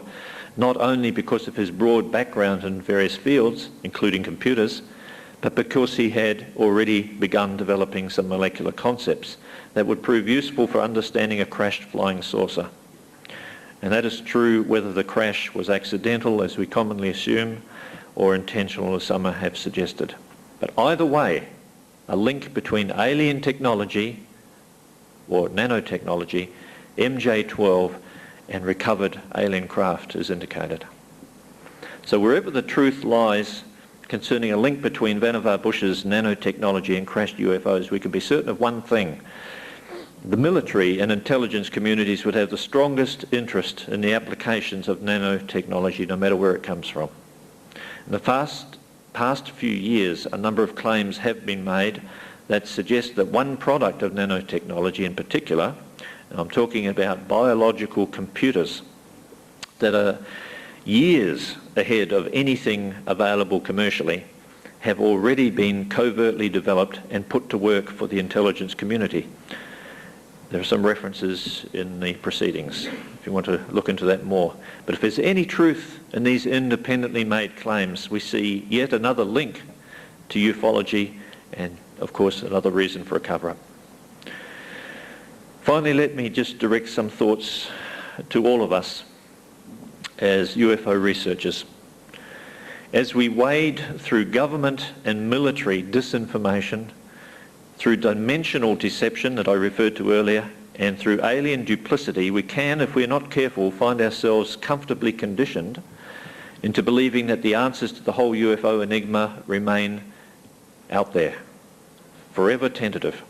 not only because of his broad background in various fields, including computers, but because he had already begun developing some molecular concepts that would prove useful for understanding a crashed flying saucer. And that is true whether the crash was accidental, as we commonly assume, or intentional, as some have suggested. But either way, a link between alien technology or nanotechnology, MJ12, and recovered alien craft is indicated. So wherever the truth lies concerning a link between Vannevar Bush's nanotechnology and crashed UFOs, we can be certain of one thing. The military and intelligence communities would have the strongest interest in the applications of nanotechnology, no matter where it comes from. In the past few years, a number of claims have been made that suggest that one product of nanotechnology in particular, and I'm talking about biological computers that are years ahead of anything available commercially, have already been covertly developed and put to work for the intelligence community. There are some references in the proceedings if you want to look into that more. But if there's any truth in these independently made claims, we see yet another link to ufology and, of course, another reason for a cover-up. Finally, let me just direct some thoughts to all of us as UFO researchers. As we wade through government and military disinformation, through dimensional deception that I referred to earlier, and through alien duplicity, we can, if we're not careful, find ourselves comfortably conditioned into believing that the answers to the whole UFO enigma remain out there, forever tentative,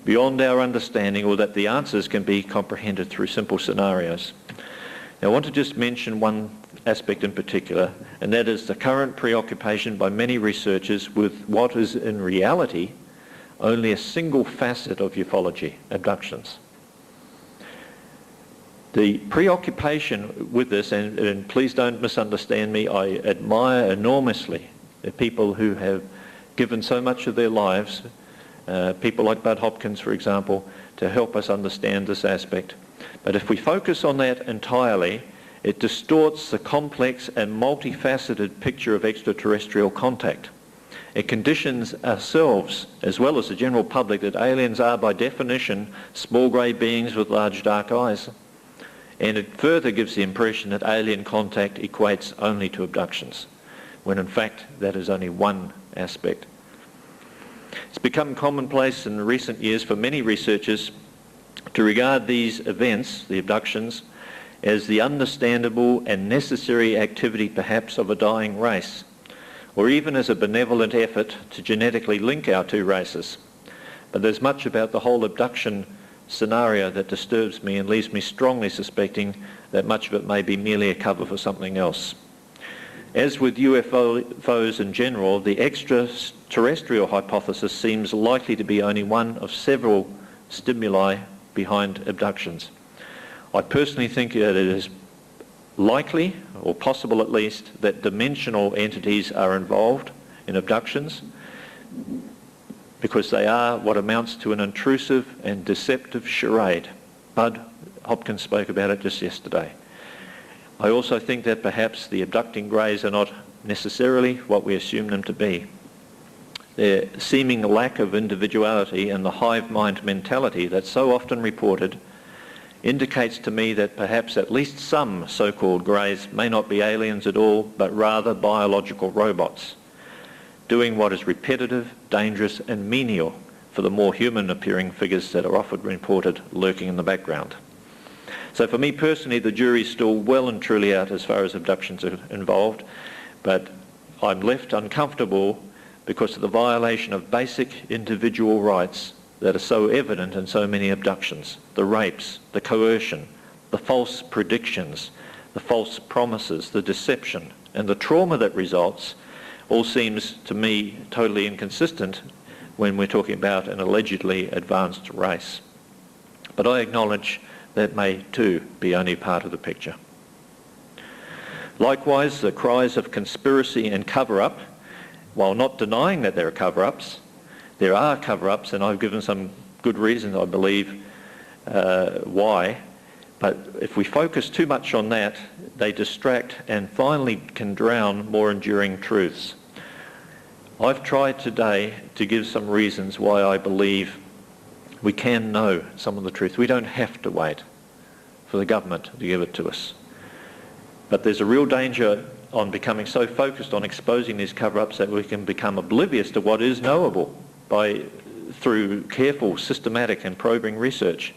beyond our understanding, or that the answers can be comprehended through simple scenarios. Now, I want to just mention one aspect in particular, and that is the current preoccupation by many researchers with what is in reality only a single facet of ufology, abductions. The preoccupation with this, and please don't misunderstand me, I admire enormously the people who have given so much of their lives, people like Bud Hopkins, for example, to help us understand this aspect. But if we focus on that entirely, it distorts the complex and multifaceted picture of extraterrestrial contact. It conditions ourselves, as well as the general public, that aliens are by definition small grey beings with large dark eyes. And it further gives the impression that alien contact equates only to abductions, when in fact that is only one aspect. It's become commonplace in recent years for many researchers to regard these events, the abductions, as the understandable and necessary activity perhaps of a dying race, or even as a benevolent effort to genetically link our two races. But there's much about the whole abduction scenario that disturbs me and leaves me strongly suspecting that much of it may be merely a cover for something else. As with UFOs in general, the extraterrestrial hypothesis seems likely to be only one of several stimuli behind abductions. I personally think that it is likely, or possible at least, that dimensional entities are involved in abductions because they are what amounts to an intrusive and deceptive charade. Bud Hopkins spoke about it just yesterday. I also think that perhaps the abducting greys are not necessarily what we assume them to be. Their seeming lack of individuality and the hive mind mentality that's so often reported indicates to me that perhaps at least some so-called greys may not be aliens at all, but rather biological robots, doing what is repetitive, dangerous and menial for the more human-appearing figures that are often reported lurking in the background. So for me personally, the jury's still well and truly out as far as abductions are involved, but I'm left uncomfortable because of the violation of basic individual rights that are so evident in so many abductions. The rapes, the coercion, the false predictions, the false promises, the deception, and the trauma that results all seems to me totally inconsistent when we're talking about an allegedly advanced race. But I acknowledge that may too be only part of the picture. Likewise, the cries of conspiracy and cover-up, while not denying that there are cover-ups, there are cover-ups, and I've given some good reasons, I believe, why. But if we focus too much on that, they distract and finally can drown more enduring truths. I've tried today to give some reasons why I believe we can know some of the truth. We don't have to wait for the government to give it to us. But there's a real danger on becoming so focused on exposing these cover-ups that we can become oblivious to what is knowable through careful, systematic and probing research.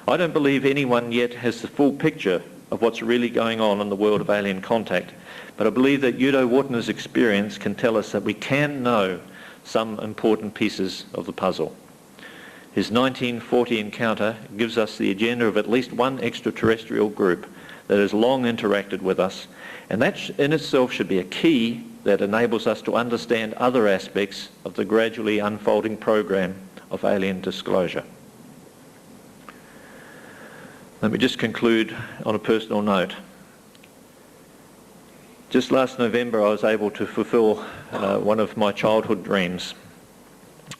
I don't believe anyone yet has the full picture of what's really going on in the world of alien contact, but I believe that Udo Wartner's experience can tell us that we can know some important pieces of the puzzle. His 1940 encounter gives us the agenda of at least one extraterrestrial group that has long interacted with us, and that in itself should be a key that enables us to understand other aspects of the gradually unfolding program of alien disclosure. Let me just conclude on a personal note. Just last November I was able to fulfill one of my childhood dreams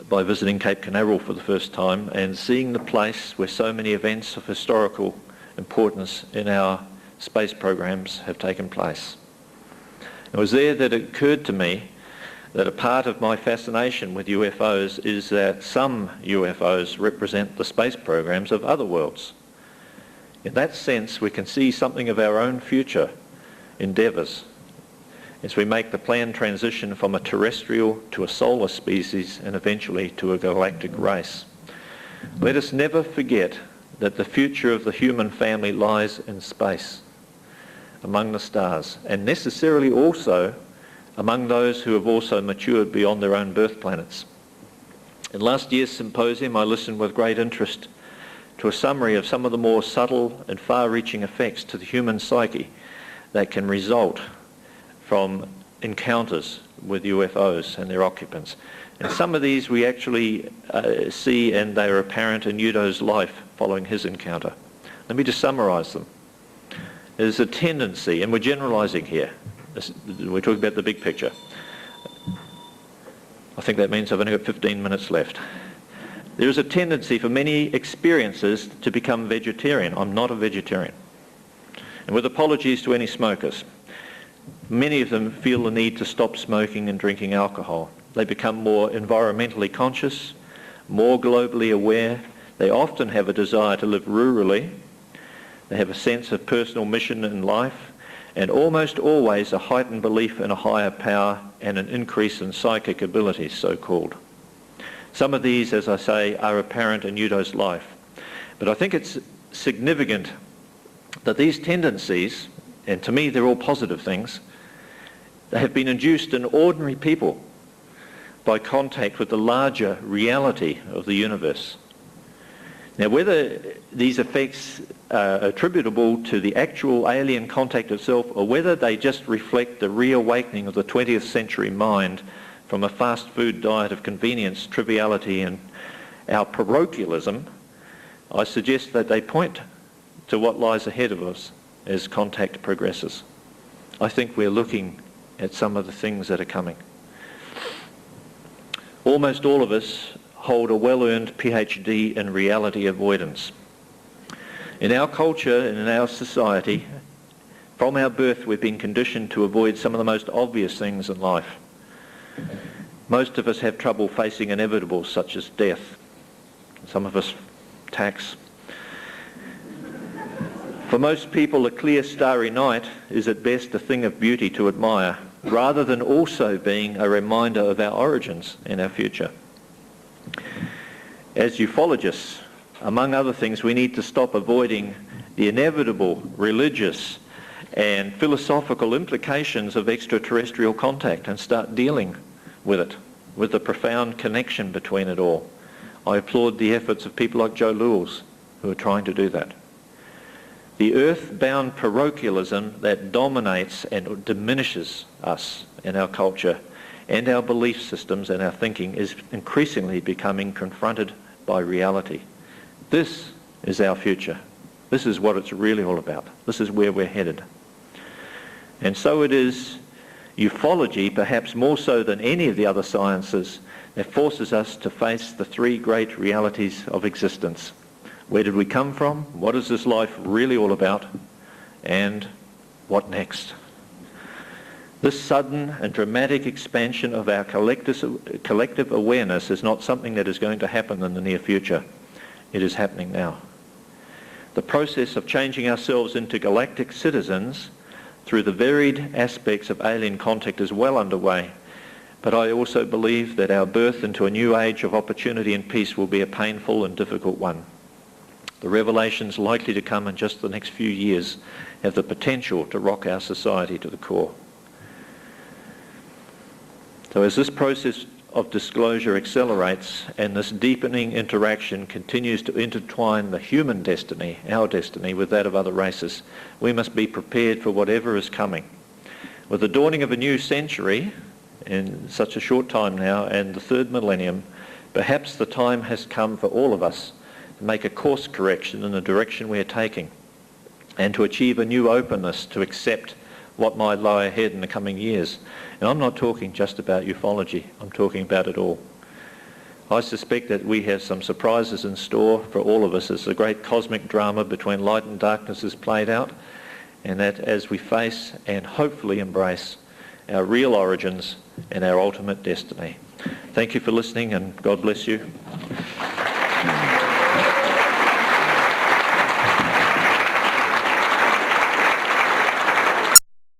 by visiting Cape Canaveral for the first time and seeing the place where so many events of historical importance in our space programs have taken place. It was there that it occurred to me that a part of my fascination with UFOs is that some UFOs represent the space programs of other worlds. In that sense, we can see something of our own future endeavours as we make the planned transition from a terrestrial to a solar species and eventually to a galactic race. Let us never forget that the future of the human family lies in space, among the stars, and necessarily also among those who have also matured beyond their own birth planets. In last year's symposium, I listened with great interest to a summary of some of the more subtle and far-reaching effects to the human psyche that can result from encounters with UFOs and their occupants. And some of these we actually see, and they are apparent in Udo's life following his encounter. Let me just summarise them. There's a tendency, and we're generalising here, we're talking about the big picture. I think that means I've only got 15 minutes left. There is a tendency for many experiences to become vegetarian. I'm not a vegetarian. And with apologies to any smokers, many of them feel the need to stop smoking and drinking alcohol. They become more environmentally conscious, more globally aware. They often have a desire to live rurally. They have a sense of personal mission in life, and almost always a heightened belief in a higher power and an increase in psychic abilities, so-called. Some of these, as I say, are apparent in Udo's life. But I think it's significant that these tendencies, and to me they're all positive things, they have been induced in ordinary people by contact with the larger reality of the universe. Now, whether these effects are attributable to the actual alien contact itself, or whether they just reflect the reawakening of the 20th century mind from a fast food diet of convenience, triviality and our parochialism, I suggest that they point to what lies ahead of us as contact progresses. I think we're looking at some of the things that are coming. Almost all of us hold a well-earned PhD in reality avoidance. In our culture and in our society, from our birth we've been conditioned to avoid some of the most obvious things in life. Most of us have trouble facing inevitables such as death. Some of us tax. For most people, a clear starry night is at best a thing of beauty to admire, rather than also being a reminder of our origins and our future. As ufologists, among other things, we need to stop avoiding the inevitable religious and philosophical implications of extraterrestrial contact and start dealing with it, with the profound connection between it all. I applaud the efforts of people like Joe Lewis who are trying to do that. The earth-bound parochialism that dominates and diminishes us and our culture and our belief systems and our thinking is increasingly becoming confronted by reality. This is our future. This is what it's really all about. This is where we're headed. And so it is ufology, perhaps more so than any of the other sciences, that forces us to face the three great realities of existence. Where did we come from? What is this life really all about? And what next? This sudden and dramatic expansion of our collective awareness is not something that is going to happen in the near future. It is happening now. The process of changing ourselves into galactic citizens through the varied aspects of alien contact is well underway, but I also believe that our birth into a new age of opportunity and peace will be a painful and difficult one. The revelations likely to come in just the next few years have the potential to rock our society to the core. So as this process of disclosure accelerates and this deepening interaction continues to intertwine the human destiny, our destiny, with that of other races, we must be prepared for whatever is coming. With the dawning of a new century, in such a short time now, and the third millennium, perhaps the time has come for all of us to make a course correction in the direction we are taking and to achieve a new openness to accept what might lie ahead in the coming years. And I'm not talking just about ufology, I'm talking about it all. I suspect that we have some surprises in store for all of us as the great cosmic drama between light and darkness is played out, and that as we face and hopefully embrace our real origins and our ultimate destiny. Thank you for listening, and God bless you.